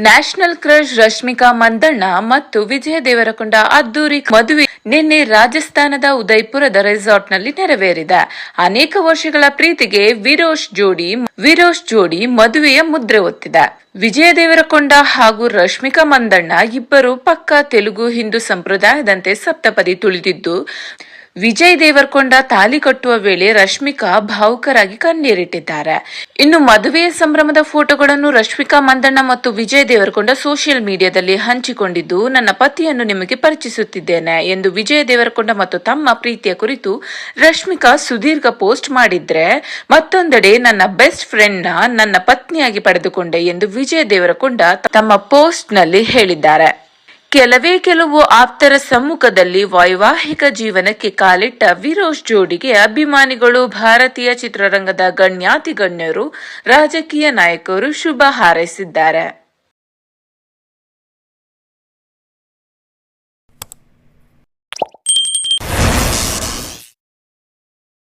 National crush Rashmika Mandanna ಮತ್ತು ವಿಜಯ ದೇವರಕೊಂಡ ಅದ್ದೂರಿ ಮದುವೆ ನಿನ್ನೆ ರಾಜಸ್ಥಾನದ ಉದಯ್ಪುರದ ರೆಸಾರ್ಟ್ನಲ್ಲಿ ನೆರವೇರಿದೆ. ಅನೇಕ ವರ್ಷಗಳ ಪ್ರೀತಿಗೆ ವಿರೋಶ್ ಜೋಡಿ ಮದುವೆಯ ಮುದ್ರೆ ಒತ್ತಿದೆ. ವಿಜಯ ದೇವರಕೊಂಡ ಹಾಗೂ ರಶ್ಮಿಕಾ ಮಂದಣ್ಣ ಇಬ್ಬರು ಪಕ್ಕಾ ತೆಲುಗು ಹಿಂದೂ ಸಂಪ್ರದಾಯದಂತೆ ಸಪ್ತಪದಿ ತುಳಿದಿದ್ದು, ವಿಜಯ್ ದೇವರಕೊಂಡ ತಾಲಿ ಕಟ್ಟುವ ವೇಳೆ ರಶ್ಮಿಕಾ ಭಾವುಕರಾಗಿ ಕಣ್ಣೀರಿಟ್ಟಿದ್ದಾರೆ. ಇನ್ನು ಮದುವೆಯ ಸಂಭ್ರಮದ ಫೋಟೋಗಳನ್ನು ರಶ್ಮಿಕಾ ಮಂದಣ್ಣ ಮತ್ತು ವಿಜಯ್ ದೇವರಕೊಂಡ ಸೋಷಿಯಲ್ ಮೀಡಿಯಾದಲ್ಲಿ ಹಂಚಿಕೊಂಡಿದ್ದು, ನನ್ನ ಪತಿಯನ್ನು ನಿಮಗೆ ಪರಿಚಯಿಸುತ್ತಿದ್ದೇನೆ ಎಂದು ವಿಜಯ್ ದೇವರಕೊಂಡ ಮತ್ತು ತಮ್ಮ ಪ್ರೀತಿಯ ಕುರಿತು ರಶ್ಮಿಕಾ ಸುದೀರ್ಘ ಪೋಸ್ಟ್ ಮಾಡಿದ್ರೆ, ಮತ್ತೊಂದೆಡೆ ನನ್ನ ಬೆಸ್ಟ್ ಫ್ರೆಂಡ್ ನನ್ನ ಪತ್ನಿಯಾಗಿ ಪಡೆದುಕೊಂಡೆ ಎಂದು ವಿಜಯ್ ದೇವರಕೊಂಡ ತಮ್ಮ ಪೋಸ್ಟ್ ನಲ್ಲಿ ಹೇಳಿದ್ದಾರೆ. ಕೆಲವು ಆಪ್ತರ ಸಮ್ಮುಖದಲ್ಲಿ ವೈವಾಹಿಕ ಜೀವನಕ್ಕೆ ಕಾಲಿಟ್ಟ ವಿರೋಶ್ ಜೋಡಿಗೆ ಅಭಿಮಾನಿಗಳು, ಭಾರತೀಯ ಚಿತ್ರರಂಗದ ಗಣ್ಯಾತಿ ಗಣ್ಯರು, ರಾಜಕೀಯ ನಾಯಕರು ಶುಭ ಹಾರೈಸಿದ್ದಾರೆ.